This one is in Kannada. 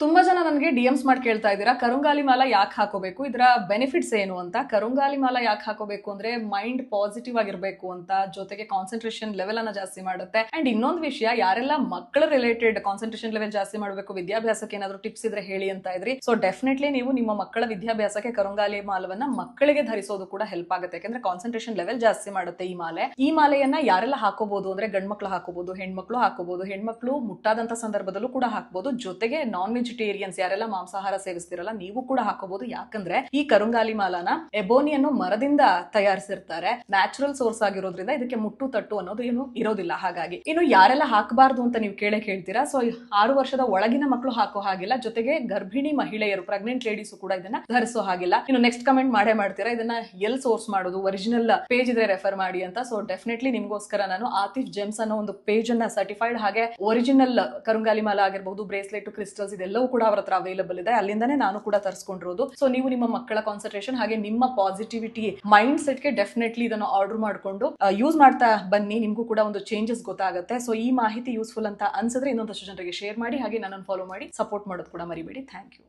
ತುಂಬಾ ಜನ ನನಗೆ ಡಿಎಮ್ಸ್ ಮಾಡಿ ಕೇಳ್ತಾ ಇದ್ದೀರಾ ಕರುಂಗಾಲಿ ಮಾಲ ಯಾಕೆ ಹಾಕೋಬೇಕು, ಇದರ ಬೆನಿಫಿಟ್ಸ್ ಏನು ಅಂತ. ಕರುಂಗಾಲಿ ಮಾಲ ಯಾಕೆ ಹಾಕೋಬೇಕು ಅಂದ್ರೆ ಮೈಂಡ್ ಪಾಸಿಟಿವ್ ಆಗಿರ್ಬೇಕು ಅಂತ, ಜೊತೆಗೆ ಕಾನ್ಸಂಟ್ರೇಷನ್ ಲೆವೆಲ್ ಅನ್ನ ಜಾಸ್ತಿ ಮಾಡುತ್ತೆ. ಅಂಡ್ ಇನ್ನೊಂದು ವಿಷಯ, ಯಾರೆಲ್ಲ ಮಕ್ಕಳ ರಿಲೇಟೆಡ್ ಕಾನ್ಸಂಟ್ರೇಷನ್ ಲೆವೆಲ್ ಜಾಸ್ತಿ ಮಾಡಬೇಕು, ವಿದ್ಯಾಭ್ಯಾಸಕ್ಕೆ ಏನಾದ್ರು ಟಿಪ್ಸ್ ಇದ್ರೆ ಹೇಳಿ ಅಂತ ಇದ್ರಿ. ಸೊ ಡೆಫಿನೆಟ್ಲಿ ನೀವು ನಿಮ್ಮ ಮಕ್ಕಳ ವಿದ್ಯಾಭ್ಯಾಸಕ್ಕೆ ಕರುಂಗಾಲಿ ಮಾಲವನ್ನ ಮಕ್ಕಳಿಗೆ ಧರಿಸೋದು ಕೂಡ ಹೆಲ್ಪ್ ಆಗುತ್ತೆ. ಯಾಕಂದ್ರೆ ಕಾನ್ಸಂಟ್ರೇಷನ್ ಲೆವೆಲ್ ಜಾಸ್ತಿ ಮಾಡುತ್ತೆ ಈ ಮಾಲೆ. ಈ ಮಾಲೆಯನ್ನ ಯಾರೆಲ್ಲ ಹಾಕೋಬಹುದು ಅಂದ್ರೆ ಗಂಡ್ಮಕ್ಳು ಹಾಕೋಬಹುದು, ಹೆಣ್ಮಕ್ಳು ಹಾಕೋಬಹುದು. ಹೆಣ್ಮಕ್ಳು ಮುಟ್ಟಾದಂತ ಸಂದರ್ಭದಲ್ಲೂ ಕೂಡ ಹಾಕಬಹುದು. ಜೊತೆಗೆ ನಾನ್ ವೆಜಿಟೇರಿಯನ್ಸ್ ಯಾರೆಲ್ಲ ಮಾಂಸಾಹಾರ ಸೇವಿಸ್ತಿರಲ್ಲ ನೀವು ಕೂಡ ಹಾಕೋಬಹುದು. ಯಾಕಂದ್ರೆ ಈ ಕರುಂಗಾಲಿ ಮಾಲಾನ ಎಬೋನಿಯನ್ನು ಮರದಿಂದ ತಯಾರಿಸಿರ್ತಾರೆ. ನ್ಯಾಚುರಲ್ ಸೋರ್ಸ್ ಆಗಿರೋದ್ರಿಂದ ಇದಕ್ಕೆ ಮುಟ್ಟು ತಟ್ಟು ಅನ್ನೋದು ಏನು ಇರೋದಿಲ್ಲ. ಹಾಗಾಗಿ ಇನ್ನು ಯಾರೆಲ್ಲ ಹಾಕಬಾರ್ದು ಅಂತ ನೀವು ಕೇಳ್ತೀರಾ. ಸೊ 6 ವರ್ಷದ ಒಳಗಿನ ಮಕ್ಕಳು ಹಾಕೋ ಹಾಗಿಲ್ಲ, ಜೊತೆಗೆ ಗರ್ಭಿಣಿ ಮಹಿಳೆಯರು, ಪ್ರೆಗ್ನೆಂಟ್ ಲೇಡೀಸ್ ಕೂಡ ಇದನ್ನ ಧರಿಸೋ ಹಾಗಿಲ್ಲ. ಇನ್ನು ನೆಕ್ಸ್ಟ್ ಕಮೆಂಟ್ ಮಾಡ್ತೀರಾ ಇದನ್ನ ಎಲ್ಲಿ ಸೋರ್ಸ್ ಮಾಡೋದು, ಒರಿಜಿನಲ್ ಪೇಜ್ ಇದ್ರೆ ರೆಫರ್ ಮಾಡಿ ಅಂತ. ಸೊ ಡೆಫಿನೆಟ್ಲಿ ನಿಮ್ಗೋಸ್ಕರ ನಾನು ಆತಿಫ್ ಜೆಮ್ಸ್ ಅನ್ನೋ ಒಂದು ಪೇಜ್ ಅನ್ನ ಸರ್ಟಿಫೈಡ್ ಹಾಗೆ ಒರಿಜಿನಲ್ ಕರುಂಗಾಲಿ ಮಾಲ ಆಗಿರಬಹುದು, ಬ್ರೇಸ್ಲೆಟ್, ಕ್ರಿಸ್ಟಲ್ಸ್ ಇದೆಲ್ಲವೂ ಕೂಡ ಅವರ ಹತ್ರ ಅವೈಲೇಬಲ್ ಇದೆ. ಅಲ್ಲಿಂದಾನೇ ನಾನು ಕೂಡ ತರಿಸ್ಕೊಂಡಿರೋದು. ಸೊ ನೀವು ನಿಮ್ಮ ಮಕ್ಕಳ ಕಾನ್ಸಂಟ್ರೇಷನ್ ಹಾಗೆ ನಿಮ್ಮ ಪಾಸಿಟಿವಿಟಿ ಮೈಂಡ್ ಸೆಟ್ ಗೆ ಡೆಫಿನೆಟ್ಲಿ ಇದನ್ನು ಆರ್ಡರ್ ಮಾಡ್ಕೊಂಡು ಯೂಸ್ ಮಾಡ್ತಾ ಬನ್ನಿ. ನಿಮ್ಗೂ ಕೂಡ ಒಂದು ಚೇಂಜಸ್ ಗೊತ್ತಾಗುತ್ತೆ. ಸೊ ಈ ಮಾಹಿತಿ ಯೂಸ್ಫುಲ್ ಅಂತ ಅನ್ಸಿದ್ರೆ ಇನ್ನೊಂದಷ್ಟು ಜನರಿಗೆ ಶೇರ್ ಮಾಡಿ, ಹಾಗೆ ನನ್ನನ್ನು ಫಾಲೋ ಮಾಡಿ ಸಪೋರ್ಟ್ ಮಾಡೋದು ಕೂಡ ಮರಿಬೇಡಿ. Thank you.